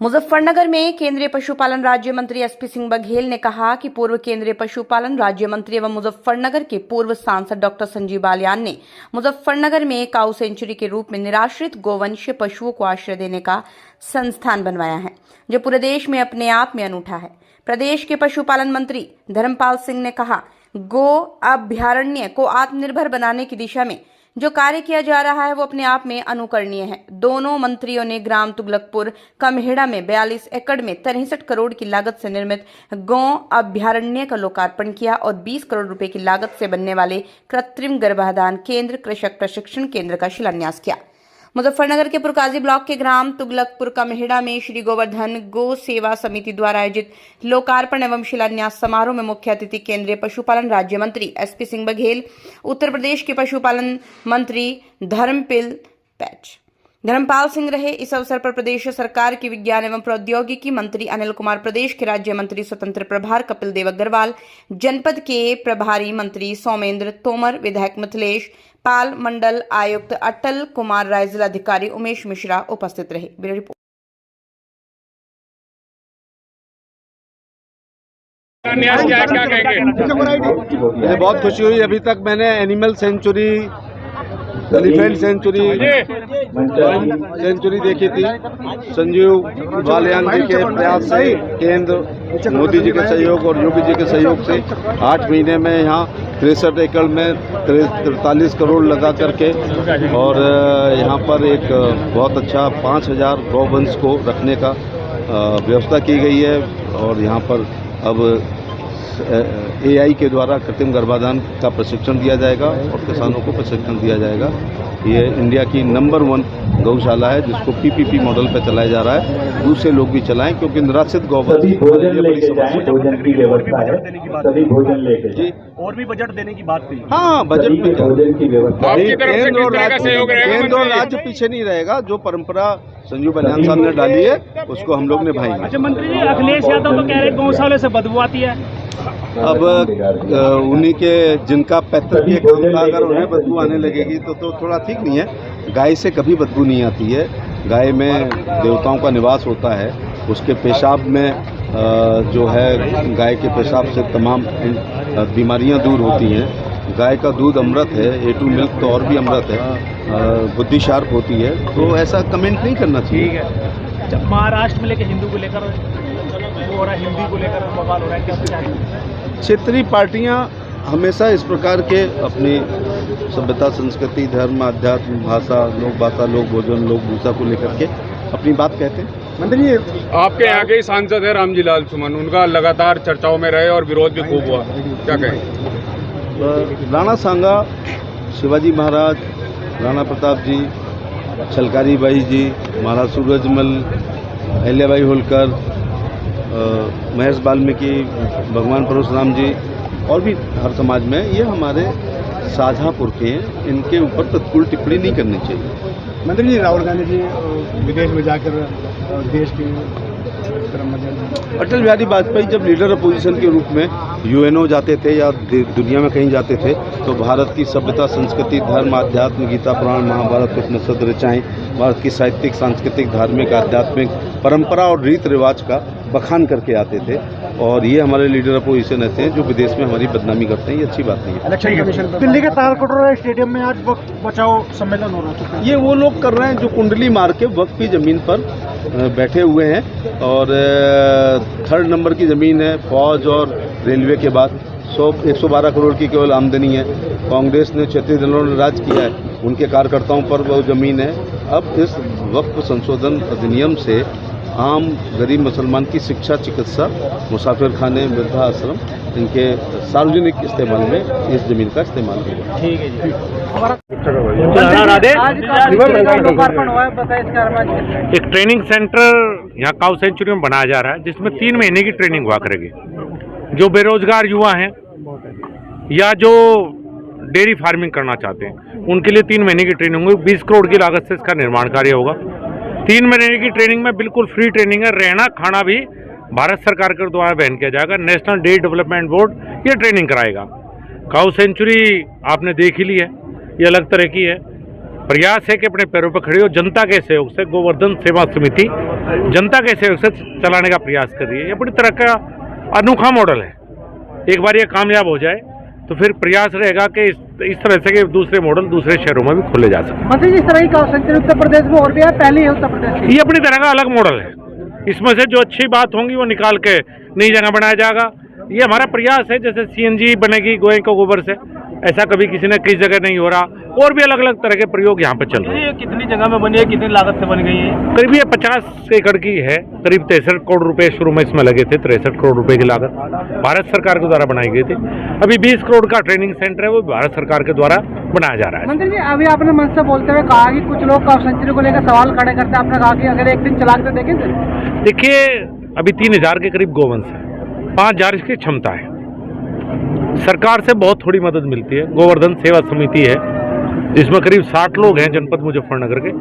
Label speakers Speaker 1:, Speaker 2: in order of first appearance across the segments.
Speaker 1: मुजफ्फरनगर में केंद्रीय पशुपालन राज्य मंत्री एसपी सिंह बघेल ने कहा कि पूर्व केंद्रीय पशुपालन राज्य मंत्री एवं मुजफ्फरनगर के पूर्व सांसद डॉक्टर संजीव बालियान ने मुजफ्फरनगर में काऊ सेंचुरी के रूप में निराश्रित गोवंशीय पशुओं को आश्रय देने का संस्थान बनवाया है, जो पूरे देश में अपने आप में अनूठा है। प्रदेश के पशुपालन मंत्री धर्मपाल सिंह ने कहा, गो अभयारण्य को आत्मनिर्भर बनाने की दिशा में जो कार्य किया जा रहा है वो अपने आप में अनुकरणीय है। दोनों मंत्रियों ने ग्राम तुगलकपुर कमहेड़ा में 42 एकड़ में 63 करोड़ की लागत से निर्मित गौ अभयारण्य का लोकार्पण किया और 20 करोड़ रुपए की लागत से बनने वाले कृत्रिम गर्भाधान केंद्र, कृषक प्रशिक्षण केंद्र का शिलान्यास किया। मुजफ्फरनगर के पुरकाजी ब्लॉक के ग्राम तुगलकपुर कमहेड़ा में श्री गोवर्धन गो सेवा समिति द्वारा आयोजित लोकार्पण एवं शिलान्यास समारोह में मुख्य अतिथि केंद्रीय पशुपालन राज्य मंत्री एसपी सिंह बघेल, उत्तर प्रदेश के पशुपालन मंत्री धर्मपाल सिंह रहे। इस अवसर पर प्रदेश सरकार के विज्ञान एवं प्रौद्योगिकी मंत्री अनिल कुमार, प्रदेश के राज्य मंत्री स्वतंत्र प्रभार कपिल देव अग्रवाल, जनपद के प्रभारी मंत्री सौमेंद्र तोमर, विधायक मिथिलेश पाल, मंडल आयुक्त अटल कुमार राय, जिलाधिकारी उमेश मिश्रा उपस्थित रहे। Bureau report.
Speaker 2: क्या कहेंगे?
Speaker 3: मुझे बहुत खुशी हुई। अभी तक मैंने एनिमल सेंचुरी, एलिफेंट सेंचुरी देखी थी। संजीव बालियान जी के प्रयास से, केंद्र मोदी जी के सहयोग और योगी जी के सहयोग से 8 महीने में यहाँ 63 एकड़ में 43 करोड़ लगा करके और यहाँ पर एक बहुत अच्छा 5000 गौवंश को रखने का व्यवस्था की गई है। और यहाँ पर अब AI के द्वारा कृत्रिम गर्भाधान का प्रशिक्षण दिया जाएगा और किसानों को प्रशिक्षण दिया जाएगा। ये इंडिया की नंबर 1 गौशाला है जिसको PPP मॉडल पर चलाया जा रहा है। दूसरे लोग भी चलाएं क्योंकि निराश्रित गौवंश
Speaker 4: सभी भोजन की व्यवस्था है। सभी भोजन लेके
Speaker 2: जी, और भी बजट देने की बात कही।
Speaker 3: हाँ, बजट में
Speaker 4: भोजन की व्यवस्था
Speaker 3: केंद्र और राज्य पीछे नहीं रहेगा। जो परंपरा संजीव बालियान साहब ने डाली है उसको हम लोग निभाएंगे।
Speaker 2: अच्छा मंत्री जी, अखिलेश यादव तो कह रहे गौशाले से बदबू आती है।
Speaker 3: अब उन्हीं के जिनका पैतृक ये काम था, अगर उन्हें बदबू आने लगेगी तो थोड़ा ठीक नहीं है। गाय से कभी बदबू नहीं आती है। गाय में देवताओं का निवास होता है। उसके पेशाब में जो है, गाय के पेशाब से तमाम बीमारियां दूर होती हैं। गाय का दूध अमृत है, A2 मिल्क तो और भी अमृत है। बुद्धि शार्प होती है, तो ऐसा कमेंट नहीं करना चाहिए।
Speaker 2: ठीक है। जब महाराष्ट्र में लेके हिंदू को लेकर वो हो रहा है, हिंदी को लेकर बवाल हो रहा है, क्या
Speaker 3: क्षेत्रीय पार्टियां हमेशा इस प्रकार के अपनी सभ्यता, संस्कृति, धर्म, आध्यात्म, भाषा, लोक भोजन, लोक भूषा को लेकर के अपनी बात कहते हैं।
Speaker 2: मंत्री जी, आपके यहाँ के सांसद है रामजी लाल सुमन, उनका लगातार चर्चाओं में रहे और विरोध भी खूब हुआ, क्या कहें?
Speaker 3: राणा सांगा, शिवाजी महाराज, राणा प्रताप जी, छलकारी बाई जी, महाराज सूरजमल, अहिल्याबाई होलकर, महर्षि वाल्मीकि, भगवान परशुराम जी और भी हर समाज में ये हमारे साझा पुरखे हैं। इनके ऊपर तत्काल टिप्पणी नहीं करनी चाहिए।
Speaker 5: मंत्री जी, राहुल गांधी जी विदेश में जाकर देश के
Speaker 3: अटल बिहारी वाजपेयी जब लीडर अपोजिशन के रूप में UNO जाते थे या दुनिया में कहीं जाते थे तो भारत की सभ्यता, संस्कृति, धर्म, आध्यात्म, गीता, पुराण, महाभारत, उपनिषद रचाएं, भारत की साहित्यिक, सांस्कृतिक, धार्मिक, आध्यात्मिक परंपरा और रीत रिवाज का बखान करके आते थे। और ये हमारे लीडर अपोजिशन ऐसे हैं जो विदेश में हमारी बदनामी करते हैं। ये अच्छी बात नहीं है।
Speaker 5: इलेक्शन कमीशन दिल्ली के तालकटोरा स्टेडियम में आज वक्त बचाओ सम्मेलन हो रहा है।
Speaker 3: ये वो लोग कर रहे हैं जो कुंडली मार के वक्त की जमीन पर बैठे हुए हैं और 3rd नंबर की ज़मीन है। फौज और रेलवे के बाद 112 करोड़ की केवल आमदनी है। कांग्रेस ने 36 दिनों में राज किया है, उनके कार्यकर्ताओं पर वो ज़मीन है। अब इस वक्फ संशोधन अधिनियम से आम गरीब मुसलमान की शिक्षा, चिकित्सा, मुसाफिर खाने, वृद्धाश्रम, इनके सार्वजनिक इस्तेमाल में इस ज़मीन का इस्तेमाल होगा।
Speaker 2: ठीक है जी।
Speaker 6: एक ट्रेनिंग सेंटर यहाँ काऊ सेंचुरी में बनाया जा रहा है जिसमें 3 महीने की ट्रेनिंग हुआ करेगी। जो बेरोजगार युवा हैं या जो डेयरी फार्मिंग करना चाहते हैं उनके लिए 3 महीने की ट्रेनिंग होगी। 20 करोड़ की लागत से इसका निर्माण कार्य होगा। 3 महीने की ट्रेनिंग में बिल्कुल फ्री ट्रेनिंग है। रहना खाना भी भारत सरकार के द्वारा वहन किया जाएगा। नेशनल डेयरी डेवलपमेंट बोर्ड ये ट्रेनिंग कराएगा। काऊ सेंचुरी आपने देख ही ली है, ये अलग तरह की है। प्रयास है कि अपने पैरों पर खड़ी हो, जनता के सहयोग से गोवर्धन सेवा समिति जनता के सहयोग से चलाने का प्रयास कर रही है। ये बड़ी तरह का अनोखा मॉडल है। एक बार ये कामयाब हो जाए तो फिर प्रयास रहेगा कि इस तरह से कि दूसरे मॉडल दूसरे शहरों में भी खोले जा सकें।
Speaker 5: मंत्री जी, इस तरह की काउ सेंचुरी उत्तर प्रदेश में और भी है, पहले ही है उत्तर प्रदेश की।
Speaker 6: ये अपनी तरह का अलग मॉडल है। इसमें से जो अच्छी बात होंगी वो निकाल के नई जगह बनाया जाएगा। ये हमारा प्रयास है, जैसे CNG बनेगी गोए के गोबर से, ऐसा कभी किसी ने कई जगह नहीं हो रहा। और भी अलग अलग तरह के प्रयोग यहाँ पे चल रहे हैं।
Speaker 7: कितनी जगह में बनी है, कितनी लागत से बन गई है?
Speaker 6: करीब ये 50 एकड़ की है। करीब 63 करोड़ रुपए शुरू में इसमें लगे थे। 63 करोड़ रुपए की लागत भारत सरकार के द्वारा बनाई गई थी। अभी 20 करोड़ का ट्रेनिंग सेंटर है, वो भारत सरकार के द्वारा बनाया जा रहा है।
Speaker 5: मंत्री जी, अभी आपने मंच से बोलते हुए कहा कि कुछ लोग काउ सेंचुरी को लेकर सवाल खड़े करते हैं। आपने कहा कि अगर एक दिन चला के देखेंगे।
Speaker 6: देखिए, अभी 3000 के करीब गोवंश है, 5000 इसकी क्षमता है। सरकार से बहुत थोड़ी मदद मिलती है। गोवर्धन सेवा समिति है जिसमें करीब 60 लोग हैं जनपद मुजफ्फरनगर के,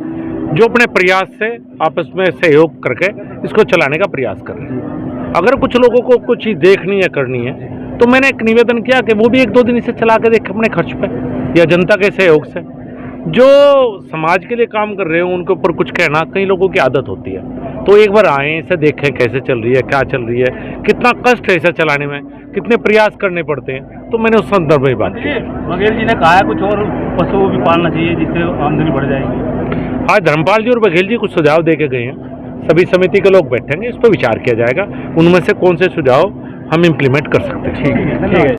Speaker 6: जो अपने प्रयास से आपस में सहयोग करके इसको चलाने का प्रयास कर रहे हैं। अगर कुछ लोगों को कुछ चीज़ देखनी है, करनी है, तो मैंने एक निवेदन किया कि वो भी 1-2 दिन इसे चला के देखें अपने खर्च पे या जनता के सहयोग से। जो समाज के लिए काम कर रहे हो उनके ऊपर कुछ कहना कई लोगों की आदत होती है, तो एक बार आएँ, इसे देखें कैसे चल रही है, क्या चल रही है, कितना कष्ट है इसे चलाने में, कितने प्रयास करने पड़ते हैं। तो मैंने उस संदर्भ में बात की।
Speaker 7: बघेल जी ने कहा है कुछ और पशु भी पालना चाहिए जिससे आमदनी बढ़ जाएगी।
Speaker 6: आज धर्मपाल जी और बघेल जी कुछ सुझाव दे के गए हैं। सभी समिति के लोग बैठेंगे, इस पर विचार किया जाएगा, उनमें से कौन से सुझाव हम इम्प्लीमेंट कर सकते हैं।
Speaker 7: ठीक है।